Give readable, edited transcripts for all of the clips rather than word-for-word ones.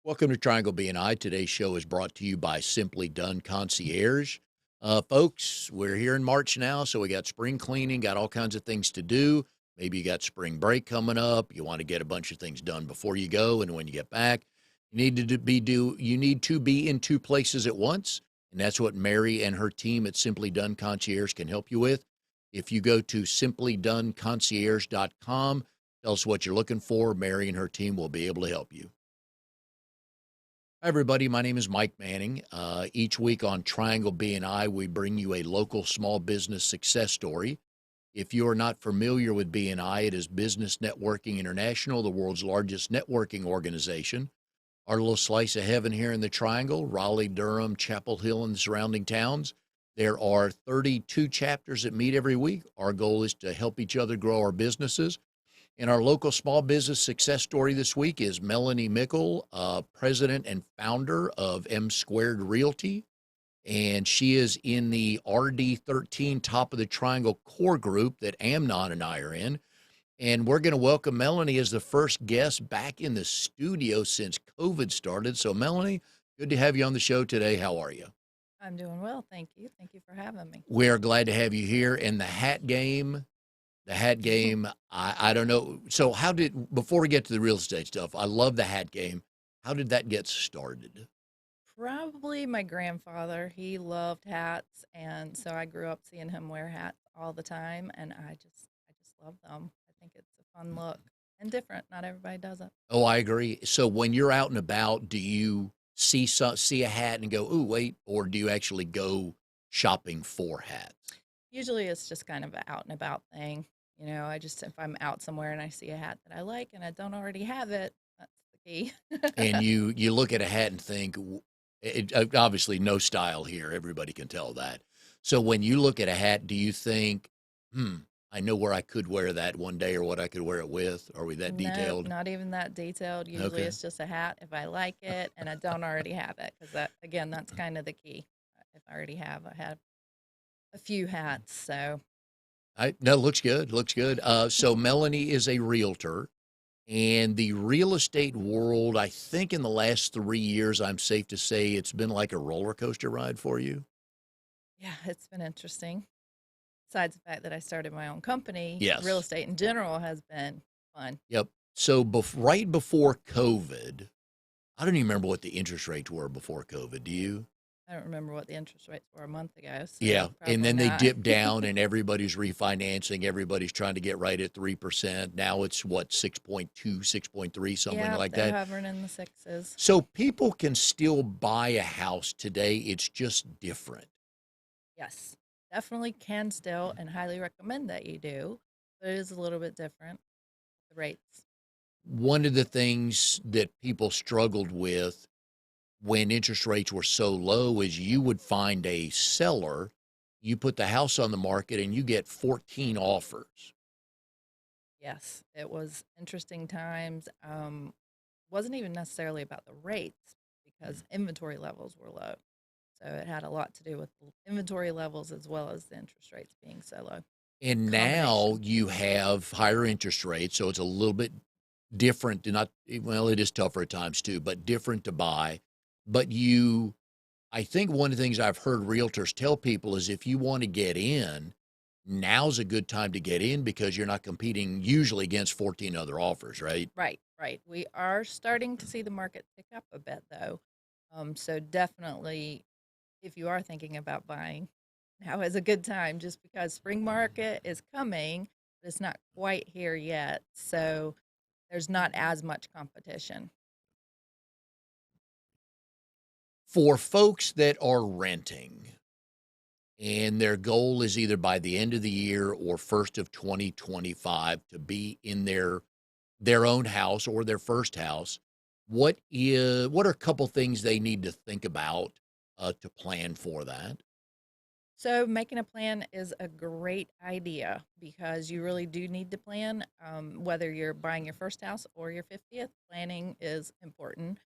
Welcome to Triangle BNI. Today's show is brought to you by Simply Done Concierge. Folks, we're here in March now, so we got spring cleaning, got all kinds of things to do. Maybe you got spring break coming up. You want to get a bunch of things done before you go, and when you get back, you need to be in two places at once, and that's what Mary and her team at Simply Done Concierge can help you with. If you go to simplydoneconcierge.com, tell us what you're looking for. Mary and her team will be able to help you. Hi, everybody. My name is Mike Manning. Each week on Triangle BNI, we bring you a local small business success story. If you are not familiar with BNI, it is Business Networking International, the world's largest networking organization. Our little slice of heaven here in the Triangle, Raleigh, Durham, Chapel Hill, and the surrounding towns. There are 32 chapters that meet every week. Our goal is to help each other grow our businesses. And our local small business success story this week is Melonie Mickle, president and founder of M Squared Realty. And she is in the RD13 Top of the Triangle core group that Amnon and I are in. And we're going to welcome Melonie as the first guest back in the studio since COVID started. So, Melonie, good to have you on the show today. How are you? I'm doing well, thank you. Thank you for having me. We are glad to have you here. And the hat game, I don't know. So before we get to the real estate stuff, I love the hat game. How did that get started? Probably my grandfather. He loved hats, and so I grew up seeing him wear hats all the time, and I just love them. I think it's a fun look and different. Not everybody does it. Oh, I agree. So when you're out and about, do you see a hat and go, "Ooh, wait," or do you actually go shopping for hats? Usually it's just kind of an out and about thing. If I'm out somewhere and I see a hat that I like and I don't already have it, that's the key. And you look at a hat and think, obviously no style here. Everybody can tell that. So when you look at a hat, do you think, hmm, I know where I could wear that one day or what I could wear it with? Are we that No, detailed? not even that detailed. Usually Okay. it's just a hat if I like it and I don't already have it. Because again, that's kind of the key. If I have a few hats. So, No, looks good. Looks good. So Melanie is a realtor, and the real estate world, I think in the last 3 years, I'm safe to say it's been like a roller coaster ride for you. yeah, it's been interesting. Besides the fact that I started my own company, real Yes. estate in general has been fun. Yep. So right before COVID, I don't even remember what the interest rates were before COVID. Do you? I don't remember what the interest rates were a month ago, Yeah, so and probably then they not. dip down and everybody's refinancing, everybody's trying to get right at 3%. Now it's what, 6.2, 6.3, something Yeah, like they're that. hovering in the sixes. So people can still buy a house today. It's just different. Yes, definitely can still and highly recommend that you do, but it is a little bit different. The rates. One of the things that people struggled with when interest rates were so low is you would find a seller, you put the house on the market and you get 14 offers. Yes, it was interesting times. Wasn't even necessarily about the rates because inventory levels were low. So it had a lot to do with the inventory levels as well as the interest rates being so low. And now Combination. you have higher interest rates, so it's a little bit different to not, well, it is tougher at times too, but different to buy. But I think one of the things I've heard realtors tell people is if you want to get in, now's a good time to get in because you're not competing usually against 14 other offers, right? Right, right. We are starting to see the market pick up a bit though. So definitely if you are thinking about buying, now is a good time just because spring market is coming, but it's not quite here yet. So there's not as much competition. For folks that are renting and their goal is either by the end of the year or first of 2025 to be in their own house or their first house, what are a couple things they need to think about to plan for that? So making a plan is a great idea because you really do need to plan. Whether you're buying your first house or your 50th, planning is important.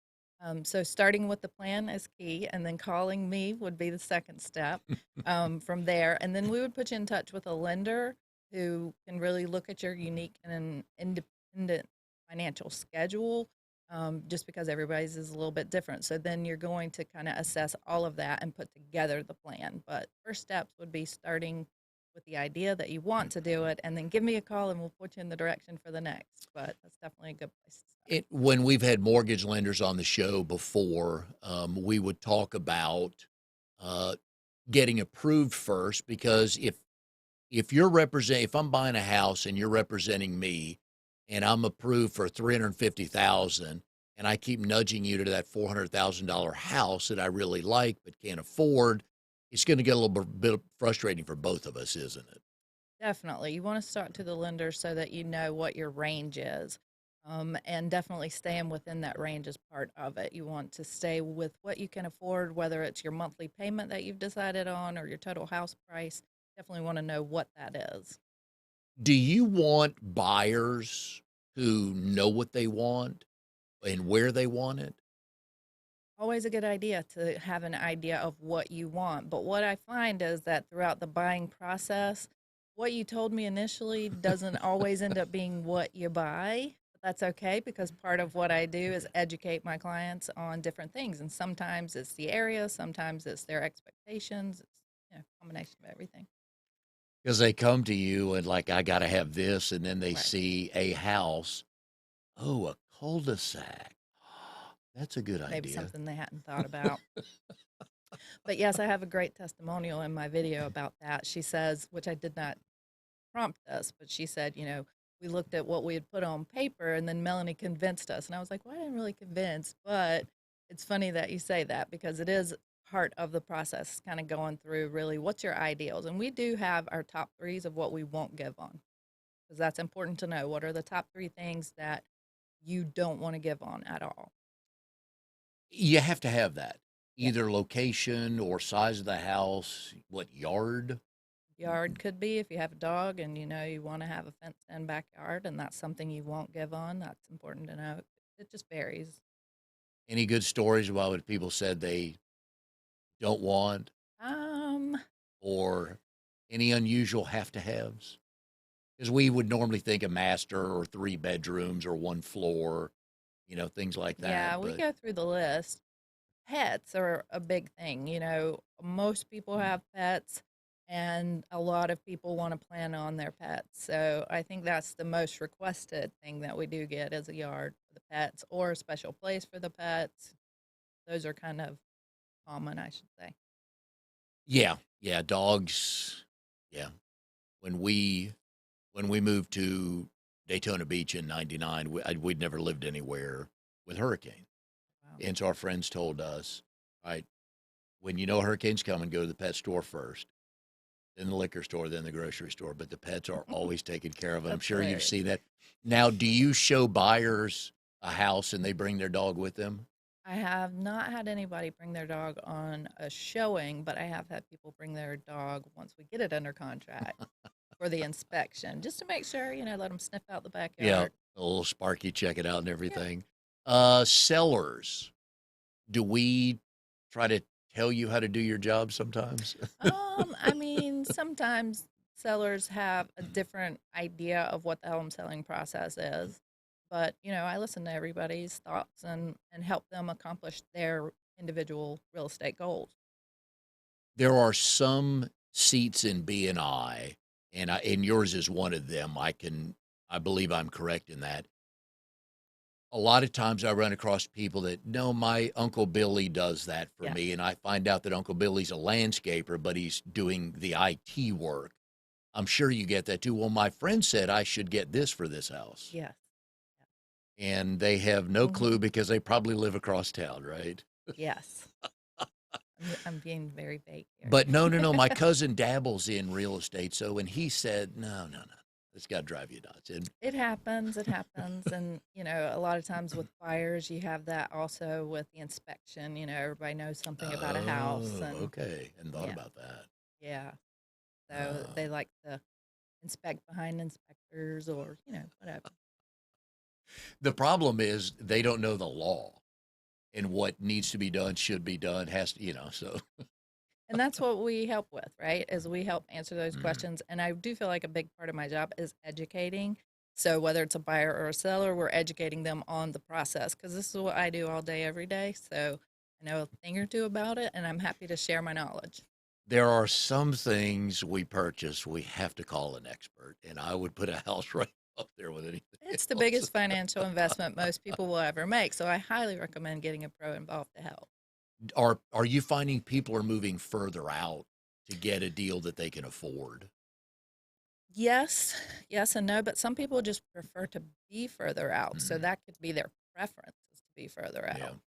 So starting with the plan is key, and then calling me would be the second step from there. And then we would put you in touch with a lender who can really look at your unique and independent financial schedule just because everybody's is a little bit different. So then you're going to kind of assess all of that and put together the plan. But first steps would be starting with the idea that you want to do it, and then give me a call and we'll put you in the direction for the next. But that's definitely a good place to start. When we've had mortgage lenders on the show before, we would talk about uh, getting approved first, because if I'm buying a house and you're representing me and I'm approved for 350,000 and I keep nudging you to that $400,000 house that I really like but can't afford, it's going to get a little bit frustrating for both of us, isn't it? Definitely. You want to start to the lender so that you know what your range is. And definitely staying within that range is part of it. You want to stay with what you can afford, whether it's your monthly payment that you've decided on or your total house price. Definitely want to know what that is. Do you want buyers who know what they want and where they want it? Always a good idea to have an idea of what you want. But what I find is that throughout the buying process, what you told me initially doesn't always end up being what you buy. But that's okay, because part of what I do is educate my clients on different things. And sometimes it's the area, sometimes it's their expectations. It's, a combination of everything. Because they come to you and like, I got to have this, and then they Right. see a house. Oh, a cul-de-sac. That's a good Maybe idea. something they hadn't thought about. But yes, I have a great testimonial in my video about that. She says, which I did not prompt us, but she said, we looked at what we had put on paper and then Melonie convinced us. And I was like, well, I didn't really convince, but it's funny that you say that, because it is part of the process, kind of going through really what's your ideals. And we do have our top threes of what we won't give on, because that's important to know. What are the top three things that you don't want to give on at all? You have to have that, Yeah. either location or size of the house, what yard. Yard could be if you have a dog and you want to have a fenced in backyard, and that's something you won't give on. That's important to know. It just varies. Any good stories about what people said they don't want, Um, or any unusual have to haves? Because we would normally think a master or three bedrooms or one floor, things like yeah, that. we But go through the list. Pets are a big thing. Most people have pets, and a lot of people want to plan on their pets. So I think that's the most requested thing that we do get, is a yard for the pets or a special place for the pets. Those are kind of common, I should say. yeah, yeah, dogs. Yeah. When we moved to Daytona Beach in '99, we'd never lived anywhere with hurricane. Wow. And so our friends told us, all right, when you know a hurricane's coming, go to the pet store first, then the liquor store, then the grocery store. But the pets are always taken care of. And I'm That's sure you've hilarious. seen that. Now, do you show buyers a house and they bring their dog with them? I have not had anybody bring their dog on a showing, but I have had people bring their dog once we get it under contract for the inspection, just to make sure, let them sniff out the Yeah, backyard. a little Sparky, check it out and Yeah. everything. Sellers, do we try to tell you how to do your job sometimes? I mean, sometimes sellers have a different idea of what the home selling process is, but I listen to everybody's thoughts and help them accomplish their individual real estate goals. There are some seats in BNI, and yours is one of them. I believe I'm correct in that. A lot of times I run across people that, no, my Uncle Billy does that for Yes. me, and I find out that Uncle Billy's a landscaper, but he's doing the IT work. I'm sure you get that too. Well, my friend said I should get this for this house, Yes. and they have no Hmm. clue because they probably live across town, right? Yes. I'm being very vague here. But no, no, no. My cousin dabbles in real estate, so and he said, no, no, no, it's got to drive you nuts. And It happens. It happens. And, a lot of times with buyers, you have that also with the inspection. Everybody knows something about a house. oh, And okay, and thought yeah, about that. yeah. So Uh, they like to inspect behind inspectors or, whatever. the problem is they don't know the law and what needs to be done, should be done, has to, so. And that's what we help with, right? Is we help answer those Mm. questions. And I do feel like a big part of my job is educating So whether it's a buyer or a seller, we're educating them on the process because this is what I do all day, every day. So I know a thing or two about it, and I'm happy to share my knowledge. There are some things we purchase we have to call an expert, and I would put a house right up there with anything It's the else. biggest financial investment most people will ever make. So I highly recommend getting a pro involved to help. Are you finding people are moving further out to get a deal that they can afford? Yes, yes, and no, but some people just prefer to be further out. So Mhm. that could be their preference is to be further Yeah, out.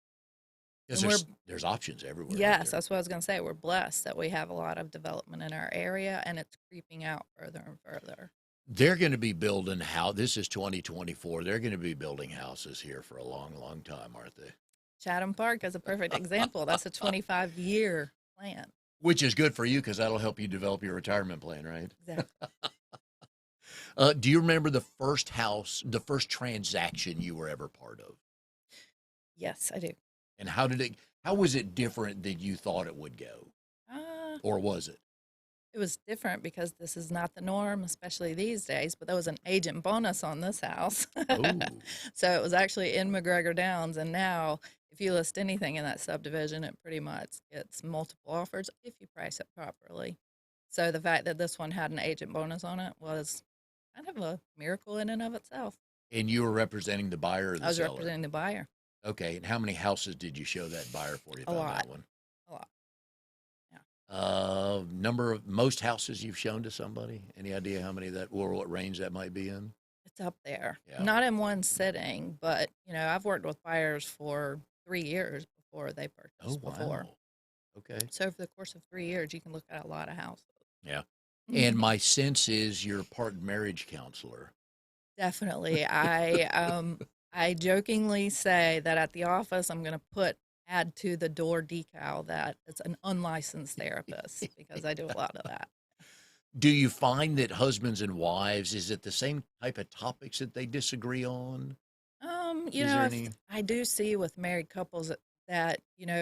because And we're, there's options everywhere, aren't yes, there? that's what I was going to say. We're blessed that we have a lot of development in our area and it's creeping out further and further. They're going to be building how this is 2024. They're going to be building houses here for a long, long time, aren't they? Chatham Park is a perfect example. That's a 25-year plan. Which is good for you because that'll help you develop your retirement plan, right? Exactly. Do you remember the first house, the first transaction you were ever part of? Yes, I do. And how was it different than you thought it would go? Uh, Or was it? it was different because this is not the norm, especially these days, but there was an agent bonus on this house. Oh, So it was actually in McGregor Downs. And now, if you list anything in that subdivision, it pretty much gets multiple offers if you price it properly. So the fact that this one had an agent bonus on it was kind of a miracle in and of itself. and you were representing the buyer or I the was seller? representing the buyer. Okay, and how many houses did you show that buyer for you A found lot, that one? a lot. Yeah. Number of most houses you've shown to somebody? Any idea how many that or what range that might be in? It's up there. Yeah. Not in one sitting, but I've worked with buyers for 3 years before they Oh, purchased before. wow. Okay. So over the course of 3 years, you can look at a lot of houses. Yeah. And my sense is you're part marriage counselor. Definitely. I jokingly say that at the office I'm gonna add to the door decal that it's an unlicensed therapist because I do a lot of that. Do you find that husbands and wives, is it the same type of topics that they disagree on? Is there any? I do see with married couples that,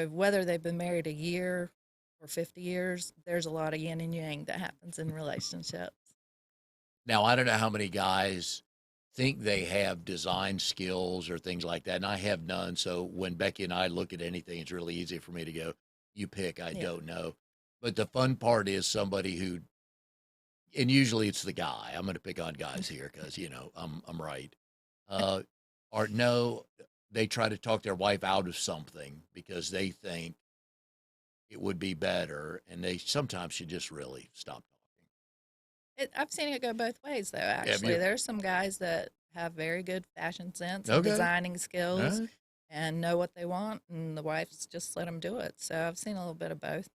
whether they've been married a year or 50 years, there's a lot of yin and yang that happens in relationships. Now, I don't know how many guys think they have design skills or things like that, and I have none. So when Becky and I look at anything, it's really easy for me to go, you pick, I Yeah. don't know. But the fun part is somebody who, and usually it's the guy. I'm going to pick on guys here because, I'm right. Uh, or no, they try to talk their wife out of something because they think it would be better, and they sometimes should just really stop I've seen it go both ways, though, talking. Have actually. you? There's some guys that have very good fashion sense and Okay. designing All skills right. and know what they want, and the wife's just let them do it. So I've seen a little bit of both.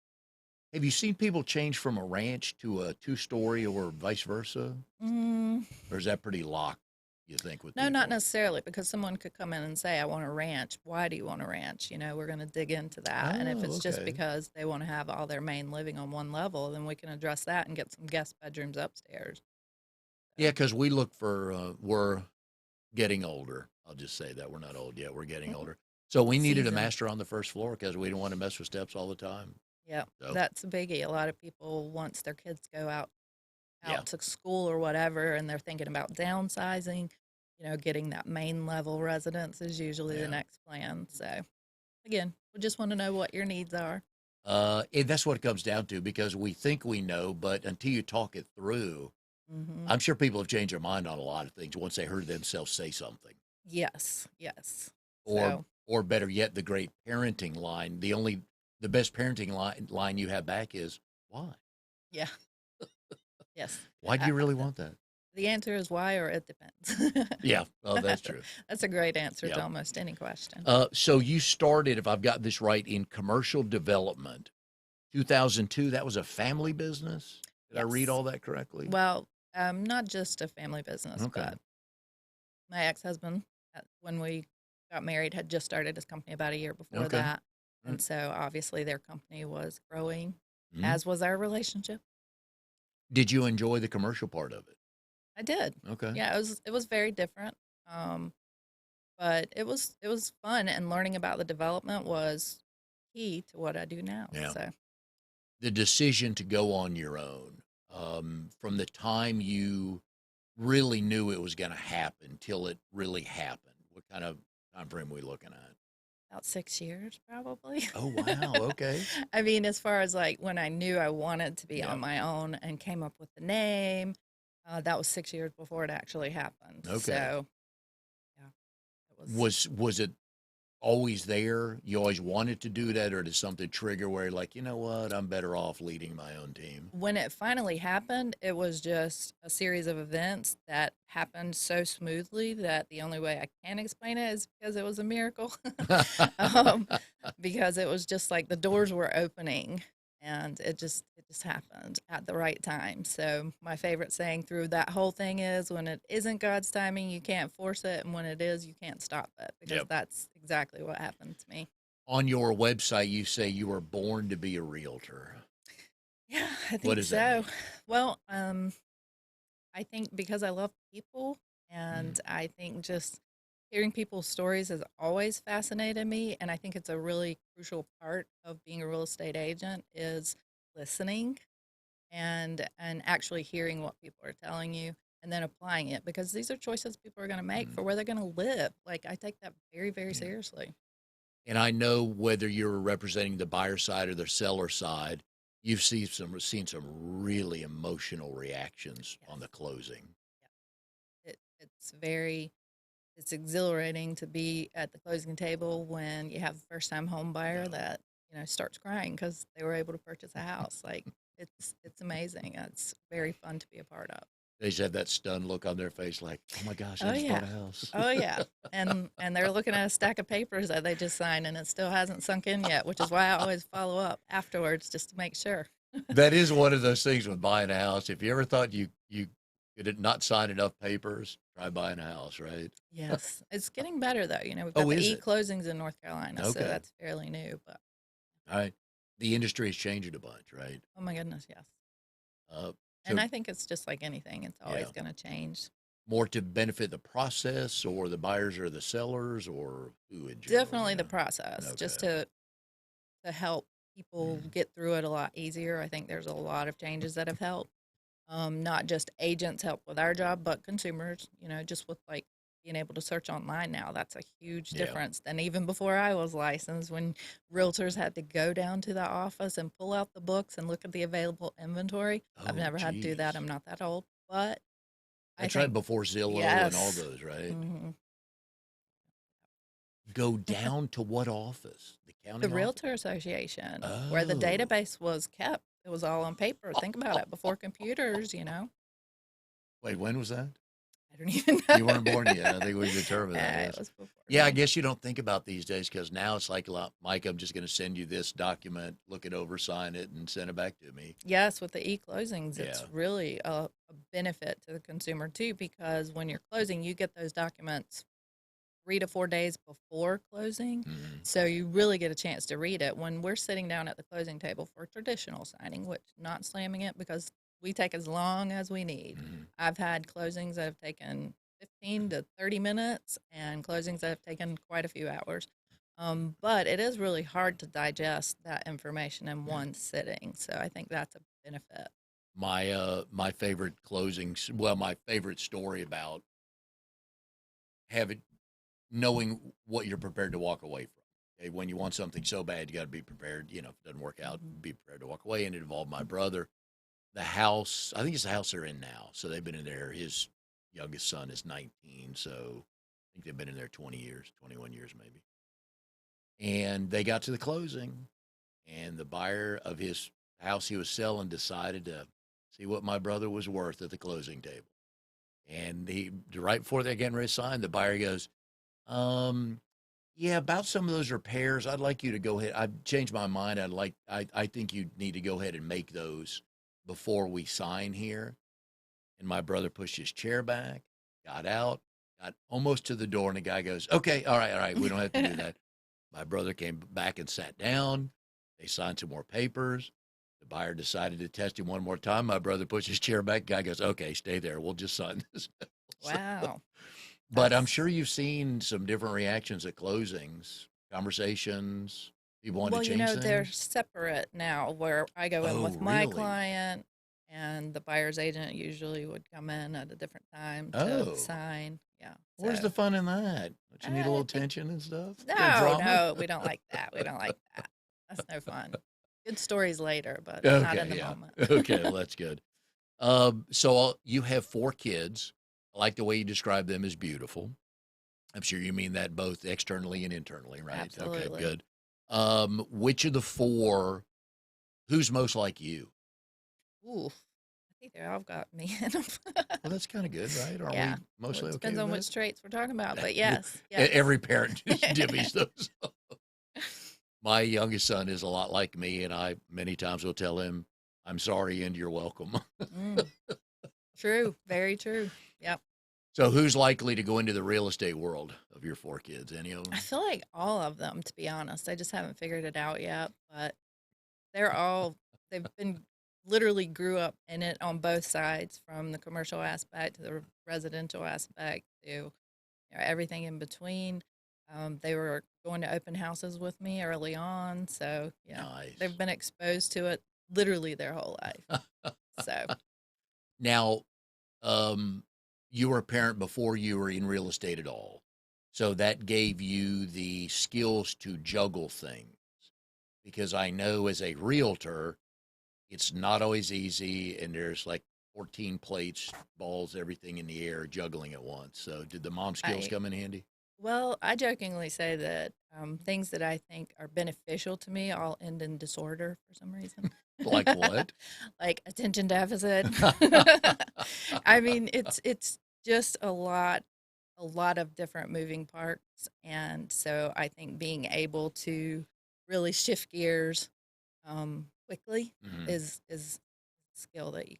Have you seen people change from a ranch to a two-story or vice versa? Mm, Or is that pretty locked, you think, with no, not people? necessarily, because someone could come in and say, I want a ranch. Why do you want a ranch? We're going to dig into that. And if Oh, it's just okay. because they want to have all their main living on one level, then we can address that and get some guest bedrooms upstairs. Yeah, So, because we look for, we're getting older. I'll just say that. We're not old yet. We're getting mm, older. So we needed a season. master on the first floor because we don't want to mess with steps all the time. Yeah, So, that's a biggie. A lot of people, once their kids go yeah, out to school or whatever, and they're thinking about downsizing, getting that main level residence is usually the yeah. next plan. So, again, we just want to know what your needs are. And that's what it comes down to because we think we know, but until you talk it through, Hmm. I'm sure people have changed their mind on a lot of things once they heard themselves say something. Yes, yes. Or So, or better yet, the great parenting line. The best parenting line you have back is why? yeah, yes. Why do I, you really want that? the answer is why or it depends. Yeah, oh, that's true. That's a great answer Yeah. to almost any question. So you started, if I've got this right, in commercial development, 2002. That was a family business. Did I read Yes. all that correctly? Well, not just a family business, Okay. but my ex-husband, when we got married, had just started his company about a year before Okay. that. Right. And so obviously their company was growing, Mhm. as was our relationship. Did you enjoy the commercial part of it? I did. Okay. Yeah, it was very different. Um, but it was fun, and learning about the development was key to what I do now. Yeah. So The decision to go on your own, from the time you really knew it was going to happen till it really happened? What kind of time frame are we looking at? About 6 years, probably. Oh, wow. Okay. I mean, as far as like when I knew I wanted to be Yeah. on my own and came up with the name, that was 6 years before it actually happened. Okay. So, yeah, it was. Was it always there? You always wanted to do that, or did something trigger where you're like, you know what, I'm better off leading my own team? When it finally happened, it was just a series of events that happened so smoothly that the only way I can explain it is because it was a miracle. um, because it was just like the doors were opening and it just happened at the right time. So my favorite saying through that whole thing is when it isn't God's timing, you can't force it, and when it is, you can't stop it, because Yep. that's exactly what happened to me. On your website, you say you were born to be a realtor. Yeah, I What think does that so. mean? Well, I think because I love people, Mm, and I think just hearing people's stories has always fascinated me, and I think it's a really crucial part of being a real estate agent is listening and actually hearing what people are telling you and then applying it, because these are choices people are going to make mm, for where they're going to live. Like, I take that very, very yeah. seriously. And I know whether you're representing the buyer side or the seller side, you've seen some really emotional reactions Yes. on the closing. It's exhilarating to be at the closing table when you have a first time home buyer Yeah. that, starts crying because they were able to purchase a house. Like, it's amazing. It's very fun to be a part of. They just have that stunned look on their face, like, "Oh my gosh, I Oh just bought yeah. a house." Oh yeah. And they're looking at a stack of papers that they just signed, and it still hasn't sunk in yet, which is why I always follow up afterwards just to make sure. That is one of those things with buying a house. If you ever thought you could not sign enough papers, try buying a house, right? Yes. It's getting better though. We've got Oh, the is it? e-closings in North Carolina, so Okay. that's fairly new, but All right. The industry is changing a bunch, right? oh my goodness, yes. Uh, And so I think it's just like anything, it's yeah, always going to change. more to benefit the process or the buyers or the sellers or who in general, Definitely the yeah. process, Okay. just to help people Mm, get through it a lot easier. I think there's a lot of changes that have helped. Not just agents help with our job, but consumers, just with like being able to search online now. That's a huge yeah. difference than even before I was licensed, when realtors had to go down to the office and pull out the books and look at the available inventory. I've Oh, never had to do that. geez. I'm not that old, but I That's right think, before Zillow and all yes. those, right? hmm Go down to what office? The The county office? Realtor Association, where the Oh. database was kept. It was all on paper. Think about it, before computers. Wait, when was that? I don't even You weren't born know. yet. I think we determined that. It Yes. was before Yeah, I me. guess you don't think about these days because now it's like, Mike, I'm just going to send you this document, look it over, sign it, and send it back to me. Yes, with the e-closings, Yeah. it's really a benefit to the consumer too, because when you're closing, you get those documents 3 to 4 days before closing. Hmm. So you really get a chance to read it when we're sitting down at the closing table for traditional signing, which, not slamming it, because we take as long as we need. Hmm. I've had closings that have taken 15 to 30 minutes and closings that have taken quite a few hours. But it is really hard to digest that information in Yeah. one sitting. So I think that's a benefit. My favorite closings, well, my favorite story about having knowing what you're prepared to walk away from. Okay, when you want something so bad, you got to be prepared. If it doesn't work out, Mhm. be prepared to walk away. And it involved my brother. The house, I think it's the house they're in now. So they've been in there. His youngest son is 19. So I think they've been in there 20 years, 21 years maybe. And they got to the closing, and the buyer of his house he was selling decided to see what my brother was worth at the closing table. And right before they getting ready to sign, the buyer goes, um, yeah, about some of those repairs, I'd like you to go ahead. I've changed my mind. I think you need to go ahead and make those before we sign here. And my brother pushed his chair back, got out, got almost to the door, and the guy goes, okay, all right, we don't have to do that. My brother came back and sat down. They signed some more papers. The buyer decided to test him one more time. My brother pushed his chair back. Guy goes, okay, stay there. We'll just sign this. So, Wow. but I'm That's sure you've seen some different reactions at closings, conversations, people want to Well, change they're things. separate now, where I go in Oh, with my really? client and the buyer's agent usually would come in at a different time to Oh, sign. Yeah. where's the So fun in that? Don't you need a I little think tension and stuff? A little no, drama? no, we don't like that. We don't like that. That's no fun. Good stories later, but not in Okay, the yeah. moment. Okay, well, that's good. So you have 4 kids. I like the way you describe them as beautiful. I'm sure you mean that both externally and internally, right? Okay, Absolutely. good. Which of the 4, who's most like you? Ooh, I think they all got me in 'em. Well, that's kind of good, right? Aren't Yeah. we Well, it mostly okay depends with on which that? traits we're talking about, but Well, yes, yes. every parent just divvies those. My youngest son is a lot like me, and I many times will tell him, "I'm sorry and you're welcome." Mm, true. Very true. Yep. So, who's likely to go into the real estate world of your 4 kids? Any of I them? feel like all of them, to be honest. I just haven't figured it out yet, but they're all, they've been literally grew up in it on both sides, from the commercial aspect to the residential aspect to, everything in between. They were going to open houses with me early on. So, yeah, they've Nice. been exposed to it literally their whole life. So, Now, um, you were a parent before you were in real estate at all. So that gave you the skills to juggle things. Because I know as a realtor, it's not always easy, and there's like 14 plates, balls, everything in the air, juggling at once. So did the mom skills I come in handy? Well, I jokingly say that things that I think are beneficial to me all end in disorder for some reason. Like what? Like attention deficit. I mean, it's just a lot of different moving parts, and so I think being able to really shift gears quickly Hmm. is a skill that you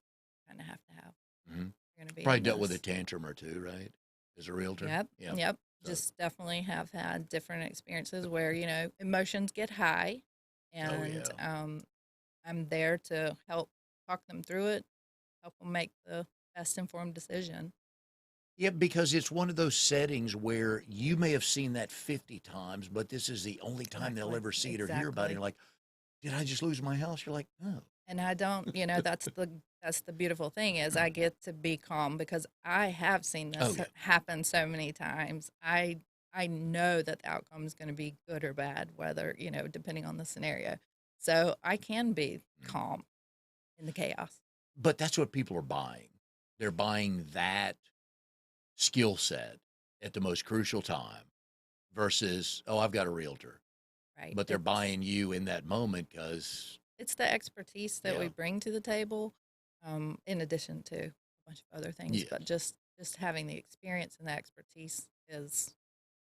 kind of have to have. Hmm. You're going to be Probably in dealt with a this. tantrum or two, right? As a realtor? Yep, Yeah. yep. So, Just definitely have had different experiences where, emotions get high, oh, and yeah. I'm there to help talk them through it, help them make the best informed decision. Yeah, because it's one of those settings where you may have seen that 50 times, but this is the only time they'll Exactly, ever see it or hear about it. exactly. You're like, did I just lose my house? You're like, no. And I don't, that's the beautiful thing is I get to be calm because I have seen Oh, this yeah. happen so many times. I know that the outcome is going to be good or bad, whether, depending on the scenario. So I can be Mm. calm in the chaos. But that's what people are buying. They're buying that skill set at the most crucial time versus, oh, I've got a realtor. Right. But they're buying you in that moment because, It's the expertise that we yeah, bring to the table, in addition to a bunch of other things. yes. But just having the experience and the expertise is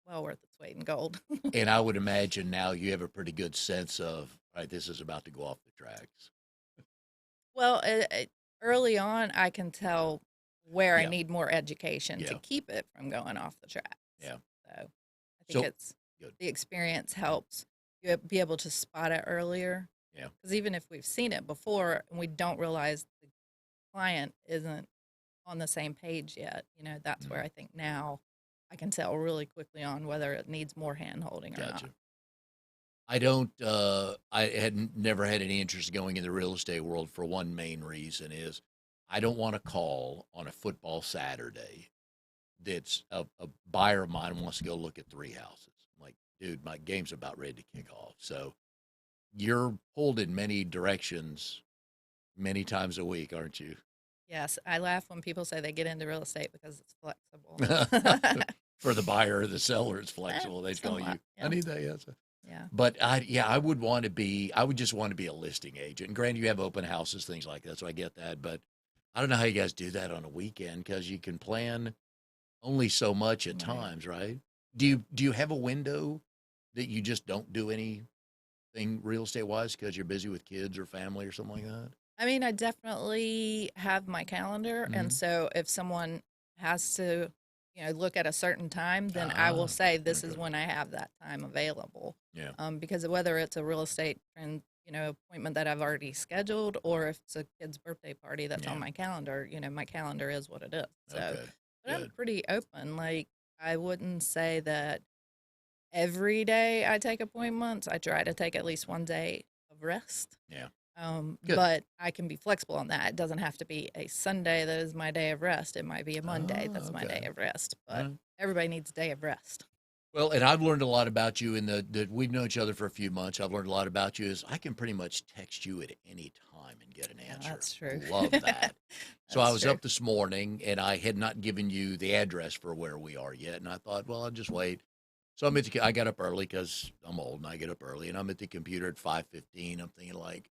well worth its weight in gold. And I would imagine now you have a pretty good sense of, right, this is about to go off the tracks. Well, early on, I can tell where I Yeah, need more education to yeah, keep it from going off the tracks. yeah. So I think So it's good. the experience helps you be able to spot it earlier. Yeah. Because even if we've seen it before and we don't realize the client isn't on the same page yet, that's where Mhm. I think now I can tell really quickly on whether it needs more hand holding or not. Gotcha. I don't, I had never had any interest going in the real estate world for one main reason is I don't want to call on a football Saturday that's a buyer of mine wants to go look at 3 houses. I'm like, dude, my game's about ready to kick off. So you're pulled in many directions many times a week, aren't you? Yes, I laugh when people say they get into real estate because it's flexible. For the buyer or the seller, it's flexible. They call Somewhat, you, I yeah, need that. Yes. yeah. But yeah, I would just want to be a listing agent. And granted, you have open houses, things like that. So I get that. But I don't know how you guys do that on a weekend because you can plan only so much at Right. times, right? Do you have a window that you just don't do anything real estate wise because you're busy with kids or family or something like that? I mean, I definitely have my calendar, and Hmm. so if someone has to, look at a certain time, then I will Ah, say this is okay. when I have that time available. Yeah. Because whether it's a real estate and appointment that I've already scheduled, or if it's a kid's birthday party that's on Yeah. my calendar, my calendar is what it is. So, Okay. but I'm Good. pretty open. Like I wouldn't say that every day I take appointments. I try to take at least one day of rest. Yeah. Good. But I can be flexible on that. It doesn't have to be a Sunday that is my day of rest. It might be a Monday Oh, that's my day okay. of rest. All But right. everybody needs a day of rest. Well, and I've learned a lot about you in the we've known each other for a few months. I've learned a lot about you is I can pretty much text you at any time and get an Yeah, answer. that's true. Love that. So I That's was true. up this morning and I had not given you the address for where we are yet. And I thought, well, I'll just wait. So I got up early because I'm old and I get up early and I'm at the computer at 5:15. I'm thinking like,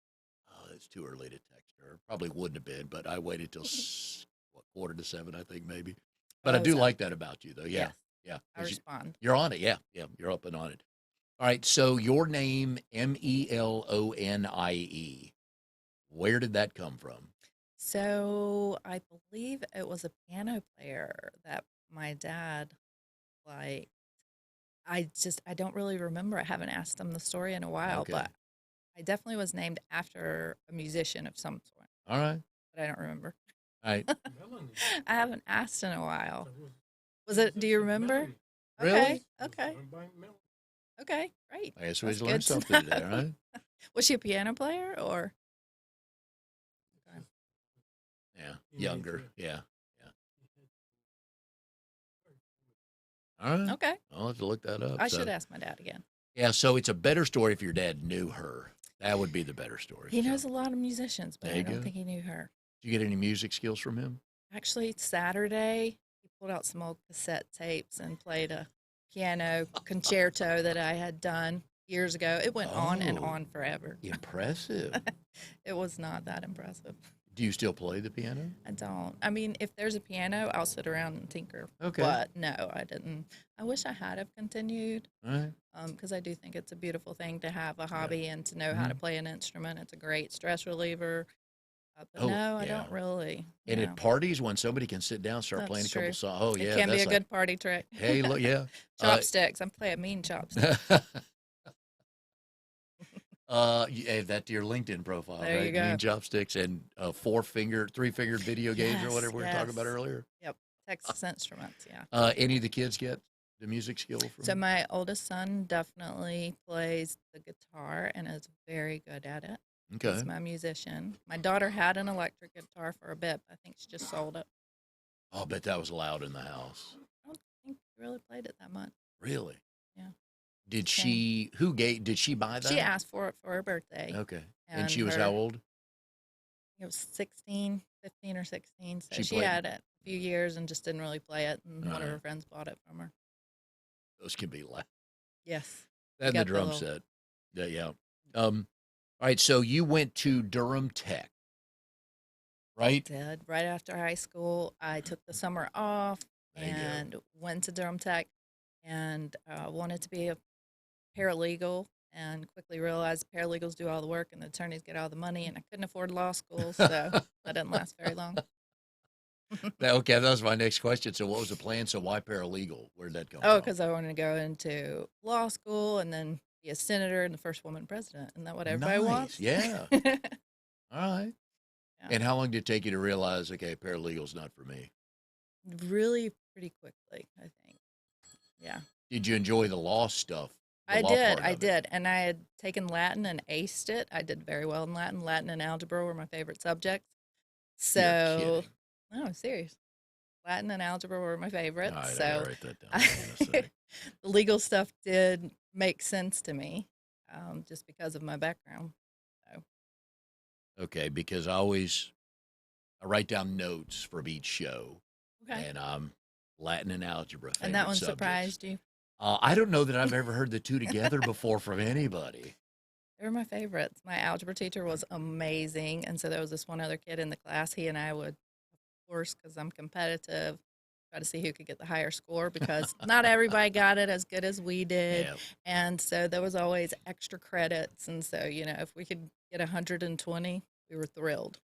oh, it's too early to text her. Probably wouldn't have been, but I waited till what, quarter to seven, I think maybe. But I Oh, do so like that about you though. Yeah. yes, Yeah. I respond. You're on it. Yeah. Yeah. You're up and on it. All right. So your name, Melonie. Where did that come from? So I believe it was a piano player that my dad like. I don't really remember. I haven't asked him the story in a while, Okay. but I definitely was named after a musician of some sort, All right. but I don't remember. All right. Melonie. I haven't asked in a while. That was Was it? Do you musician remember? Melonie. Okay, Really? Was okay, sung by Melonie. okay. Great. I guess we That's just learned good to something today. All know. right. Was she a piano player or? Okay. Yeah. Teenage, Younger. Yeah. Yeah. All right. Okay. I'll have to look that up. I So, should ask my dad again. yeah. So it's a better story if your dad knew her. That would be the better story. He So, knows a lot of musicians, but there I you don't go. think he knew her. Did you get any music skills from him? Actually, Saturday, he pulled out some old cassette tapes and played a piano concerto that I had done years ago. It went on and Oh, on forever. impressive. It was not that impressive. Do you still play the piano? I don't. I mean, if there's a piano, I'll sit around and tinker. Okay. But no, I didn't. I wish I had have continued All right. because I do think it's a beautiful thing to have a Yeah. hobby and to know how to Mhm. play an instrument. It's a great stress reliever. But Oh, no, I yeah. don't really. And No, at parties, when somebody can sit down, start playing a that's couple true. songs. Oh, It yeah. can be That's a like, good party trick. hey, look, yeah. Uh, Chopsticks. I'm playing mean chopsticks. Add that to your LinkedIn profile, There you right? Mean go. chopsticks and three-fingered video games or Yes, whatever we were talking about yes. earlier. Yep. Texas Instruments. Yeah. Any of the kids get the music skill So from? my oldest son definitely plays the guitar and is very good at it. Okay. He's my musician. My daughter had an electric guitar for a bit, but I think she just sold it. I'll bet that was loud in the house. I don't think she really played it that much. Really? Yeah. Did Shame. did she buy She that? asked for it for her birthday, Okay. And and she was her how old? it was 16, 15 or 16. So She she played. had it a few years and just didn't really play it. And All one of her right. friends bought it from her. Those can be loud. Yes. That and the Got the drum little set. Yeah, yeah. All right, so you went to Durham Tech, right? did. Right after high school, I took the summer off There you go. and went to Durham Tech and wanted to be a paralegal and quickly realized paralegals do all the work and the attorneys get all the money and I couldn't afford law school, so that didn't last very long. Okay, that was my next question. So what was the plan? So why paralegal? Where did that come Oh, from? because I wanted to go into law school and then be a senator and the first woman president. Isn't that what everybody Nice. wants? Yeah. All right. Yeah. And how long did it take you to realize, okay, paralegal's not for me? Really pretty quickly, I think. Yeah. Did you enjoy the law stuff? The I law did. part I of it? did. And I had taken Latin and aced it. I did very well in Latin. Latin and algebra were my favorite subjects. You're So, kidding. no, I'm serious. Latin and algebra were my All favorites. right, I So, gotta write that down. Hang on a sec. the legal stuff did make sense to me just because of my background. So, Okay, because I write down notes from each show, okay. and Latin and algebra favorite And that one subjects. surprised you? I don't know that I've ever heard the two together before from anybody. They were my favorites. My algebra teacher was amazing. And so there was this one other kid in the class. He and I would, of course, because I'm competitive, try to see who could get the higher score because not everybody got it as good as we did. Yeah. And so there was always extra credits. And so, if we could get 120, we were thrilled.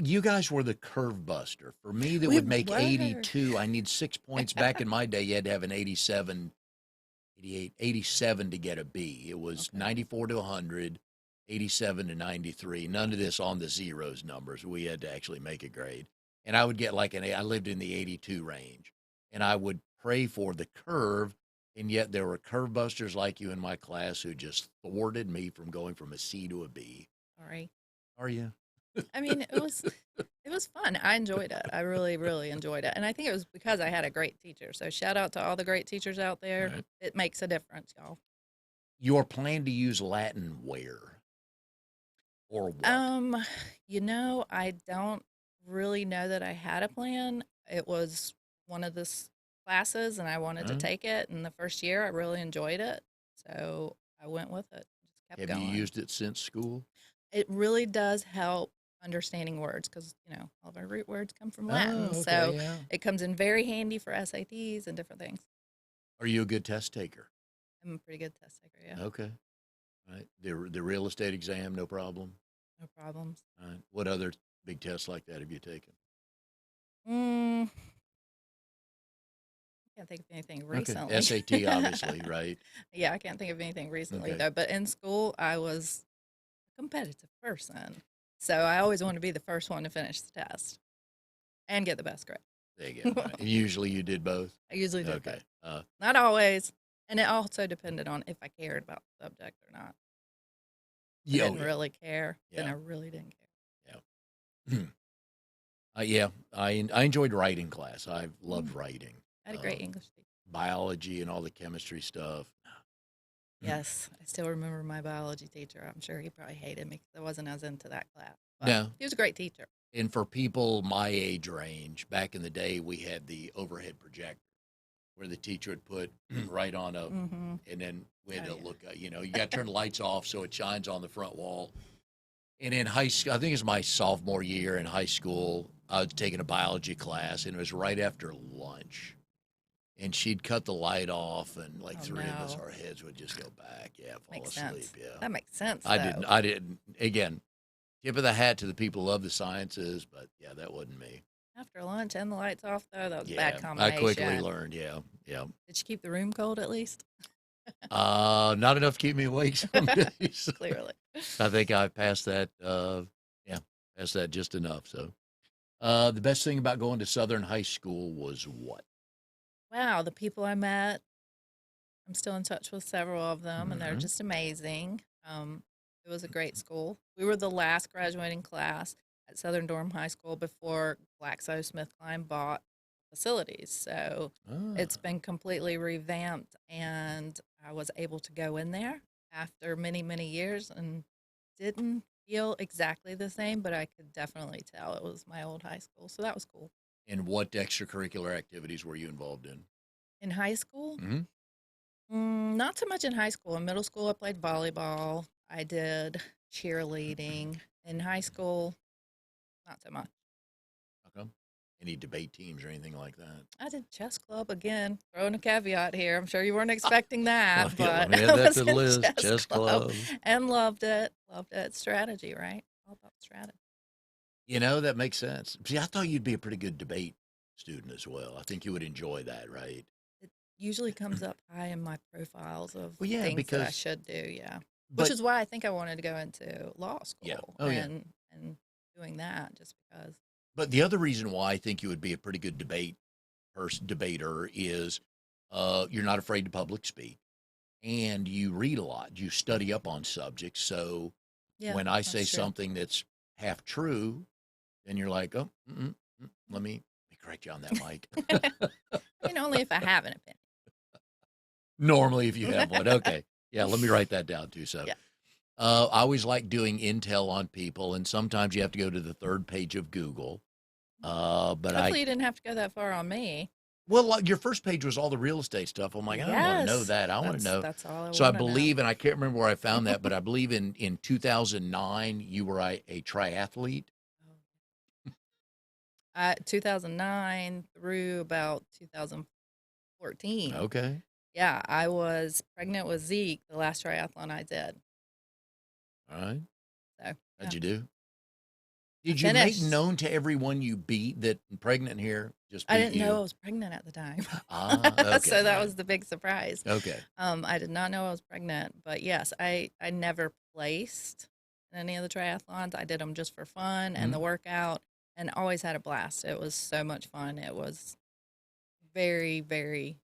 You guys were the curve buster. For me, that We would make were. 82. I need 6 points. Back in my day, you had to have an 87, 88, 87 to get a B. It was Okay. 94 to 100, 87 to 93. None of this on the zeros numbers. We had to actually make a grade. And I would get like I lived in the 82 range. And I would pray for the curve. And yet there were curve busters like you in my class who just thwarted me from going from a C to a B. Sorry. Are you? I mean, it was fun. I enjoyed it. I really, really enjoyed it. And I think it was because I had a great teacher. So shout out to all the great teachers out there. Right. It makes a difference, y'all. Your plan to use Latin where or what? Um, I don't really know that I had a plan. It was one of the classes and I wanted to Huh? take it. And the first year I really enjoyed it. So I went with it. Just kept Have you going. used it since school? It really does help understanding words because, all of our root words come from Latin. Oh, okay, So yeah. it comes in very handy for SATs and different things. Are you a good test taker? I'm a pretty good test taker, yeah. Okay. Right. The real estate exam, no problem. No problems. All right. What other big tests like that have you taken? I can't think of anything Okay. recently. SAT, obviously, right? Yeah, I can't think of anything recently Okay. though. But in school, I was a competitive person. So I always want to be the first one to finish the test and get the best grade. There you go. Right. And usually you did both? I usually did Okay. both. Not always. And it also depended on if I cared about the subject or not. If I Yeah, oh, didn't yeah. really care, then Yeah. I really didn't care. Yeah. Yeah. I enjoyed writing class. I loved writing. I had a great English teacher. Biology and all the chemistry stuff. Yes, I still remember my biology teacher. I'm sure he probably hated me because I wasn't as into that class. But No. he was a great teacher. And for people my age range, back in the day, we had the overhead projector where the teacher would put right on a, Mm-hmm. and then we had Oh, to yeah. look, you got to turn the lights off so it shines on the front wall. And in high school, I think it was my sophomore year in high school, I was taking a biology class, and it was right after lunch. And she'd cut the light off, and like Oh, three of us, no. our heads would just go back. Yeah, fall Makes asleep. sense. Yeah. That makes sense, I though. didn't. Again, tip of the hat to the people who love the sciences, but yeah, that wasn't me. After lunch and the lights off, though, that was a Yeah, bad I combination. quickly learned. Yeah, yeah. Did you keep the room cold at least? Not enough to keep me awake some days. Clearly. I think I passed that. Yeah, passed that just enough. So, the best thing about going to Southern High School was what? Wow, the people I met, I'm still in touch with several of them, and they're Mhm. just amazing. It was a great school. We were the last graduating class at Southern Dorm High School before GlaxoSmithKline bought facilities. So it's Ah, been completely revamped, and I was able to go in there after many, many years and didn't feel exactly the same, but I could definitely tell it was my old high school. So that was cool. and what extracurricular activities were you involved in? In high school, Hmm. not so much in high school. In middle school, I played volleyball. I did cheerleading. In high school, not so much. How come? Any debate teams or anything like that? I did chess club again. Throwing a caveat here. I'm sure you weren't expecting that, Yeah, let but me add I that was to the in list. chess Chess club club. and loved it. Loved it. Strategy, right? All about strategy. That makes sense. See, I thought you'd be a pretty good debate student as well. I think you would enjoy that, right? It usually comes up high in my profiles of Well, yeah, things that I because, should do. Yeah, which but is why I think I wanted to go into law yeah, school oh yeah. and doing that just because. But the other reason why I think you would be a pretty good debater is you're not afraid to public speak and you read a lot. You study up on subjects. So Yeah, when I say that's true. something that's half true, then you're like, oh, let me correct you on that, Mike. I mean, only if I have an Normally, if you have one, opinion. okay, yeah, let me write that down too. So, Yeah. I always like doing intel on people, and sometimes you have to go to the third page of Google. But Hopefully, you didn't have to go that far on me. well, like, your first page was all the real estate stuff. I'm like, I don't want to know Yes, that. I want to know. that's all I So I want to know. believe, and I can't remember where I found that, but I believe in 2009 you were a triathlete. 2009 through about 2014. Okay, Yeah, I was pregnant with Zeke, the last triathlon I did. all right. So yeah, How'd you do? I Did you make finished. known to everyone you beat that pregnant here just I beat didn't know you? I was pregnant at the time. Ah, okay, So all that right, was the big surprise. okay. I did not know I was pregnant, but yes, I never placed in any of the triathlons. I did them just for fun and the Mhm. workout, and always had a blast. It was so much fun. It was very, very,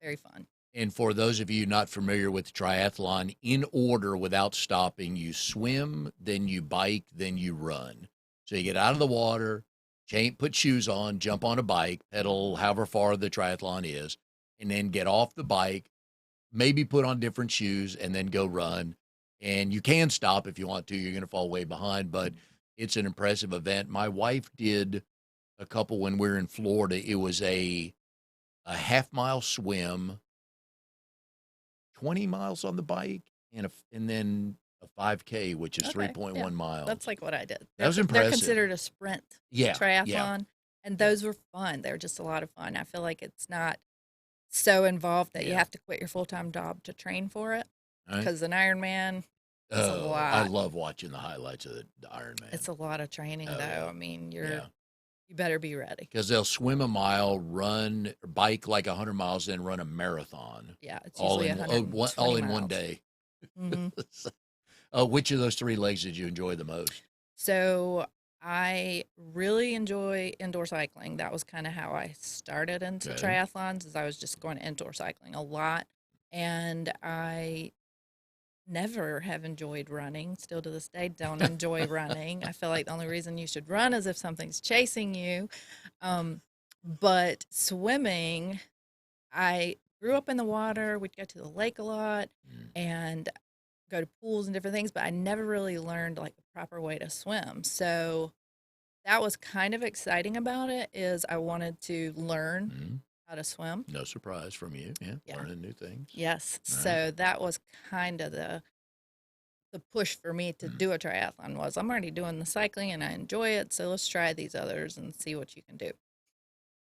very fun. And for those of you not familiar with triathlon, in order without stopping, you swim, then you bike, then you run. So you get out of the water, put shoes on, jump on a bike, pedal however far the triathlon is, and then get off the bike, maybe put on different shoes, and then go run. And you can stop if you want to. You're going to fall way behind, but it's an impressive event. My wife did a couple when we were in Florida. It was a half-mile swim, 20 miles on the bike, and then a 5K, which is Okay, 3.1 yeah. miles. That's like what I did. That was They're impressive. considered a sprint Yeah, triathlon, yeah. and those were fun. They're just a lot of fun. I feel like it's not so involved that you Yeah. have to quit your full-time job to train for it, Right? because an Ironman is a Oh, I lot. love watching the highlights of the Ironman. It's a lot of training, Oh, though. yeah. I mean, Yeah. you better be ready. Because they'll swim a mile, bike like 100 miles, then run a marathon. Yeah, it's All usually in 120 all in one miles. day. Mhm. Which of those three legs did you enjoy the most? So I really enjoy indoor cycling. That was kind of how I started into Okay. triathlons, is I was just going indoor cycling a lot. And I never have enjoyed running. Still to this day, don't enjoy running. I feel like the only reason you should run is if something's chasing you. But swimming, I grew up in the water. We'd go to the lake a lot and go to pools and different things, but I never really learned like the proper way to swim. So that was kind of exciting about it, is I wanted to learn how to swim. No surprise from you. Yeah. Learning new things. Yes. All right. So that was kind of the push for me to do a triathlon. Was I'm already doing the cycling and I enjoy it, so let's try these others and see what you can do.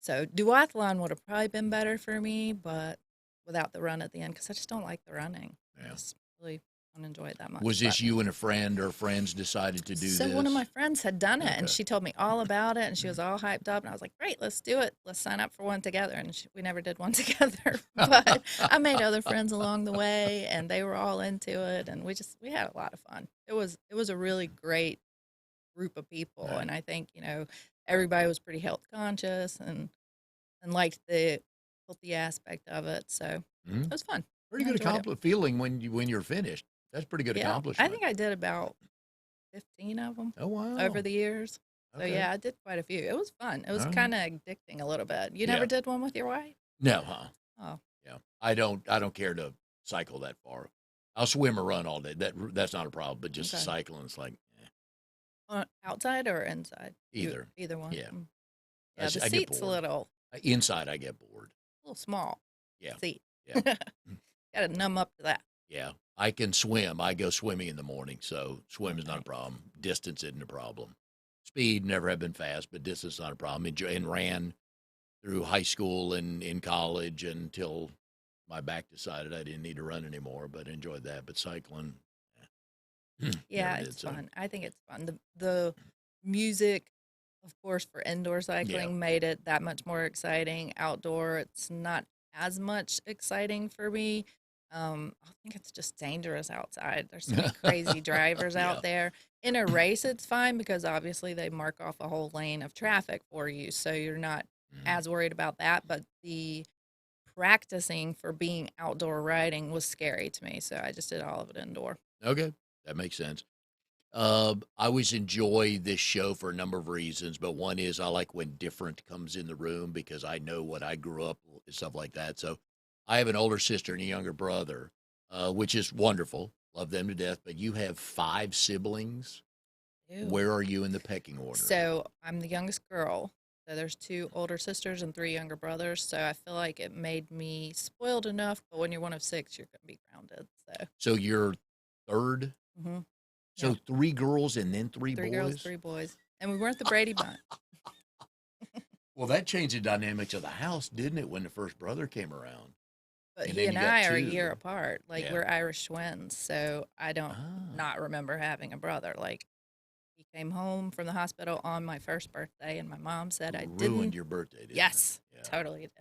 So duathlon would have probably been better for me, but without the run at the end, because I just don't like the running. Yeah. I just really don't enjoy it that much. Was this you and a friend or friends decided to do So this? one of my friends had done it, and Okay. she told me all about it, and she was all hyped up, and I was like, "Great, let's do it. Let's sign up for one together." And we never did one together, but I made other friends along the way, and they were all into it, and we had a lot of fun. It was a really great group of people, Right. and I think everybody was pretty health conscious and liked the healthy aspect of it. So it was fun. Pretty I good enjoyed it. feeling when you're finished. That's pretty good Yeah, accomplishment. I think I did about 15 of them Oh, wow. over the years. So Okay. yeah, I did quite a few. It was fun. It was All right. kind of addicting a little bit. You Yeah. never did one with your wife? No, huh? Oh, Yeah. I don't care to cycle that far. I'll swim or run all day. That's not a problem. But just Okay. cycling, it's like outside or inside? Either. Either one. Yeah. Yeah, the I get seat's a bored. Inside, I get bored. little small. Yeah. Seat. Yeah. Got to numb up to that. Yeah. I can swim. I go swimming in the morning, so swim is not a problem. Distance isn't a problem. Speed, never have been fast, but distance is not a problem. And ran through high school and in college until my back decided I didn't need to run anymore, but enjoyed that. But cycling, Yeah, never did, it's so. fun. I think it's fun. The music, of course, for indoor cycling made it that much more exciting. Outdoor, it's not as much exciting for me. I think it's just dangerous outside. There's so many crazy drivers out there. In a race, it's fine because obviously they mark off a whole lane of traffic for you, so you're not as worried about that. But the practicing for being outdoor riding was scary to me, so I just did all of it indoor. Okay, that makes sense. I always enjoy this show for a number of reasons, but one is I like when different comes in the room because I know what I grew up with and stuff like that. So I have an older sister and a younger brother, which is wonderful. Love them to death. But you have 5 siblings. Ew. Where are you in the pecking order? So I'm the youngest girl. So there's 2 older sisters and 3 younger brothers. So I feel like it made me spoiled enough. But when you're one of 6, you're going to be grounded. So you're third? Mm-hmm. So 3 girls and then 3 boys? 3 girls, 3 boys. And we weren't the Brady Bunch. Well, that changed the dynamics of the house, didn't it, when the first brother came around? But And he then and you got I are a 2. year apart. Like, Yeah. we're Irish twins. So I don't Ah. not remember having a brother. Like, he came home from the hospital on my first birthday, and my mom said I didn't. Ruined your birthday, didn't Yes, it? Yeah. totally did.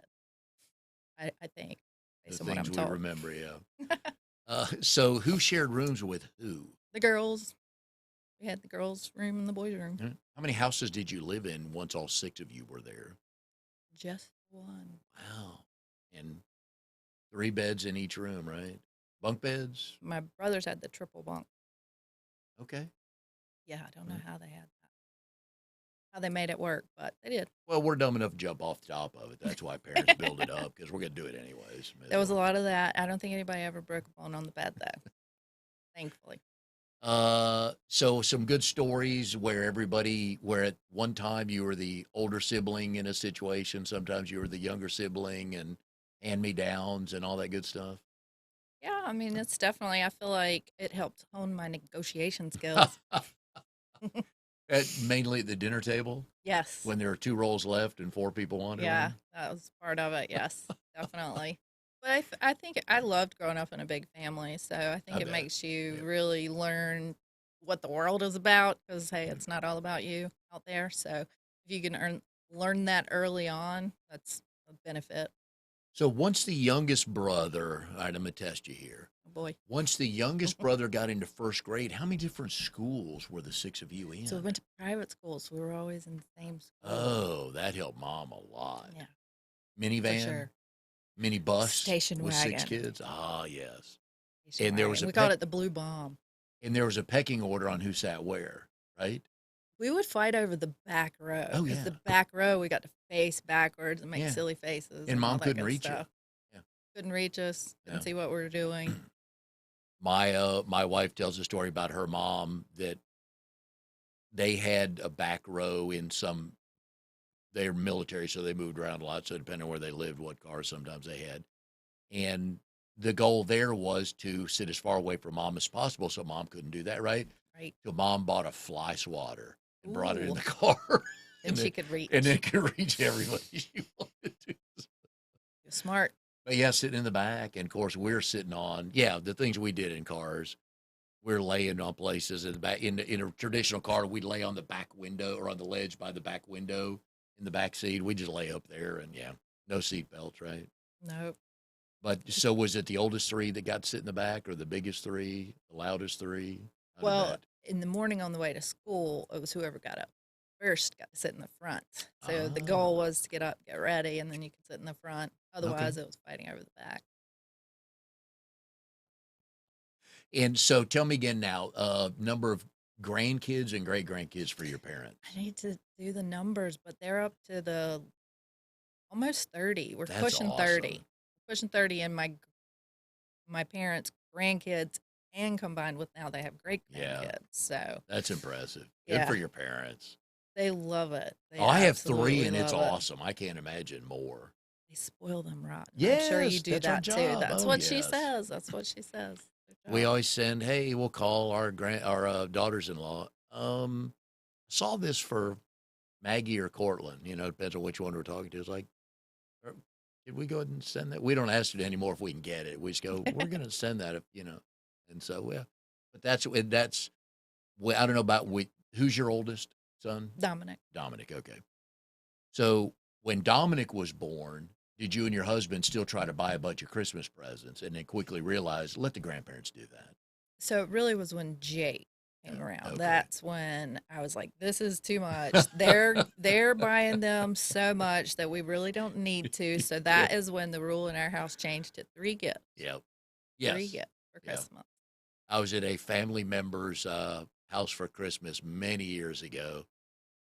I think, based The on what I'm things we told. remember, yeah. So who shared rooms with who? The girls. We had the girls' room and the boys' room. How many houses did you live in once all 6 of you were there? Just one. Wow. And 3 beds in each room, right? Bunk beds? My brothers had the triple bunk. Okay. Yeah, I don't know Mm. how they had that, how they made it work, but they did. Well, we're dumb enough to jump off the top of it. That's why parents build it up because we're gonna do it anyways. May as There was a well. lot of that. I don't think anybody ever broke a bone on the bed though, thankfully. So some good stories where where at one time you were the older sibling in a situation, sometimes you were the younger sibling and hand-me-downs and all that good stuff. Yeah, I mean, it's definitely, I feel like it helped hone my negotiation skills. Mainly at the dinner table Yes. when there are 2 rolls left and 4 people wanted Yeah, one. that was part of it. Yes, definitely. But I think I loved growing up in a big family. So I I think it bet. makes you Yeah. really learn what the world is about because, hey, it's not all about you out there. So if you can learn that early on, that's a benefit. So once the youngest brother, all right, I'm gonna test you here. Oh boy. Once the youngest brother got into first grade, how many different schools were the 6 of you So we in? went to private schools. We were always in the same school. Oh, that helped mom a lot. Yeah, for Minivan, sure. mini bus Station with 6 wagon. kids. Ah, yes. Station And there was wagon. a We called peck it the Blue Bomb. and there was a pecking order on who sat where, right? We would fight over the back row Oh because yeah. the back row we got to face backwards and make Yeah. silly faces And and all mom that couldn't good reach you. stuff. Yeah. Couldn't reach us, Yeah. couldn't see what we were doing. My wife tells a story about her mom that they had a back row in some they're military, so they moved around a lot. So depending on where they lived, what cars sometimes they had. And the goal there was to sit as far away from mom as possible so mom couldn't do that, right? Right. So mom bought a fly swatter and brought it in Ooh. the car. Then and she then could and then reach. could reach everybody she wanted to. You're smart. But yeah, sitting in the back. And of course we're sitting on, the things we did in cars. We're laying on places in the back in a traditional car, we'd lay on the back window or on the ledge by the back window in the back seat. We just lay up there and no seat belts, right? Nope. But so was it the oldest three that got to sit in the back or the biggest three, the loudest three? How did Well, that? in the morning on the way to school, it was whoever got up first got to sit in the front. So the goal Ah, was to get up, get ready, and then you could sit in the front. okay. Otherwise, it was fighting over the back. And so tell me again now, number of grandkids and great grandkids for your parents. I need to do the numbers, but they're up to the almost 30. We're That's pushing 30. awesome. Pushing 30 and my parents' grandkids and combined with now they have great Yeah, grandkids. So, that's impressive. Good for yeah, your parents. they love it. They Oh, I have three absolutely and it's love it. awesome. I can't imagine more. They spoil them rotten. I'm sure you Yes, do that's our that too. job. That's Oh, what she yes. says. That's what she says. Good We job. always send, hey, we'll call our daughters-in-law. Saw this for Maggie or Cortland. Depends on which one we're talking to. It's like, "Er, did we go ahead and send that? We don't ask it anymore if we can get it. We just go, we're going to send that if. And so, yeah. But well, I don't know who's your oldest son? Dominic. Dominic. Okay. So when Dominic was born, did you and your husband still try to buy a bunch of Christmas presents and then quickly realize, let the grandparents do that? So it really was when Jake came Oh, around. okay. That's when I was like, this is too much. They're buying them so much that we really don't need to. So Yeah. that is when the rule in our house changed to three gifts. Yeah. Three Yes. gifts for Yeah. Christmas. I was at a family member's house for Christmas many years ago,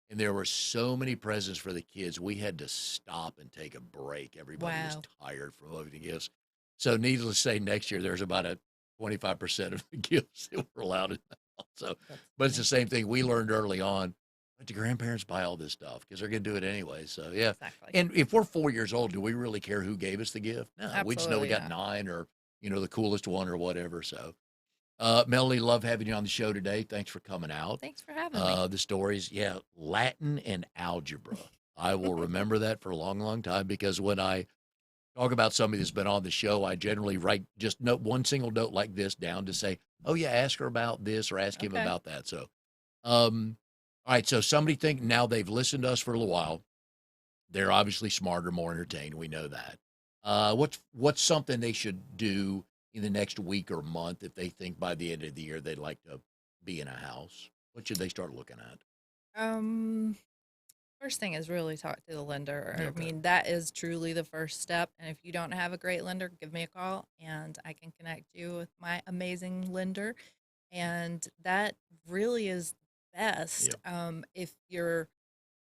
and there were so many presents for the kids. We had to stop and take a break. Everybody was Wow. tired from opening gifts. So, needless to say, next year there's about a 25% of the gifts that were allowed in the house. So, That's but it's funny. the same thing we learned early on. Let the grandparents buy all this stuff because they're going to do it anyway. So, yeah. Exactly. And if we're 4 years old, do we really care who gave us the gift? No, we just know we Absolutely got not. 9 or, the coolest one or whatever. So, Melanie, love having you on the show today. Thanks for coming out. Thanks for having me. The stories, Latin and algebra. I will remember that for a long, long time because when I talk about somebody that's been on the show, I generally write just note one single note like this down to say, "Oh yeah, ask her about this or ask him Okay. about that." So, all right. So somebody think now they've listened to us for a little while. They're obviously smarter, more entertained. We know that. What's something they should do in the next week or month if they think by the end of the year they'd like to be in a house? What should they start looking at? Um, First thing is really talk to the lender. I Okay. mean, that is truly the first step. And if you don't have a great lender, give me a call and I can connect you with my amazing lender. And that really is best. Yep. If you're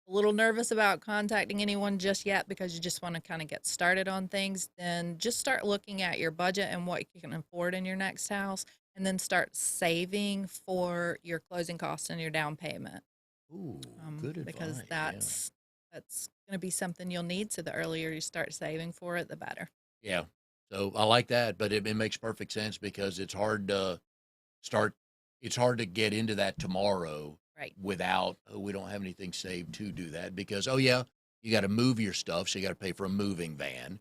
a little nervous about contacting anyone just yet because you just want to kind of get started on things, then just start looking at your budget and what you can afford in your next house, and then start saving for your closing costs and your down payment. Ooh, good Because advice. Yeah. that's going to be something you'll need. So the earlier you start saving for it, the better. Yeah. So I like that, but it makes perfect sense because it's hard to start. It's hard to get into that tomorrow Right. without, oh, we don't have anything saved to do that because, oh, yeah, you got to move your stuff. So you got to pay for a moving van.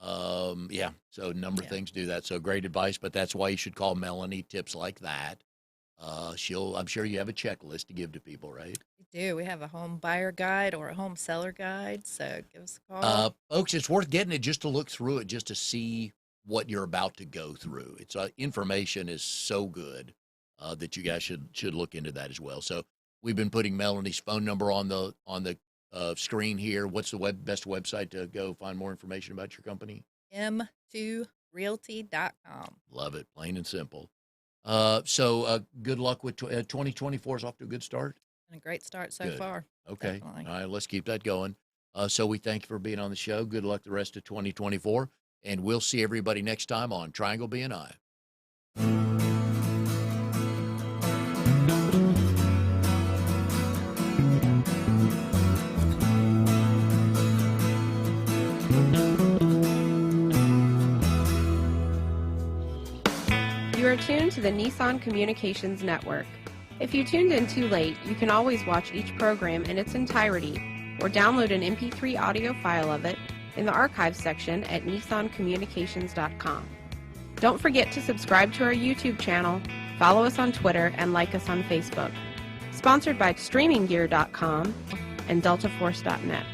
Yeah. So a number of Yeah. things do that. So great advice, but that's why you should call Melonie. Tips like that. I'm sure you have a checklist to give to people, right? We do. We have a home buyer guide or a home seller guide. So give us a call. Folks, it's worth getting it just to look through it, just to see what you're about to go through. It's information is so good that you guys should look into that as well. So we've been putting Melanie's phone number on the screen here. What's the best website to go find more information about your company? m2realty.com. Love it, plain and simple. Good luck with 2024 is off to a good start. And a great start so Good. far. Okay. Definitely. All right, let's keep that going. So we thank you for being on the show. Good luck the rest of 2024, and we'll see everybody next time on Triangle BNI. You are tuned to the Nissan Communications Network. If you tuned in too late, you can always watch each program in its entirety or download an MP3 audio file of it in the archives section at nissancommunications.com. Don't forget to subscribe to our YouTube channel, follow us on Twitter, and like us on Facebook. Sponsored by StreamingGear.com and DeltaForce.net.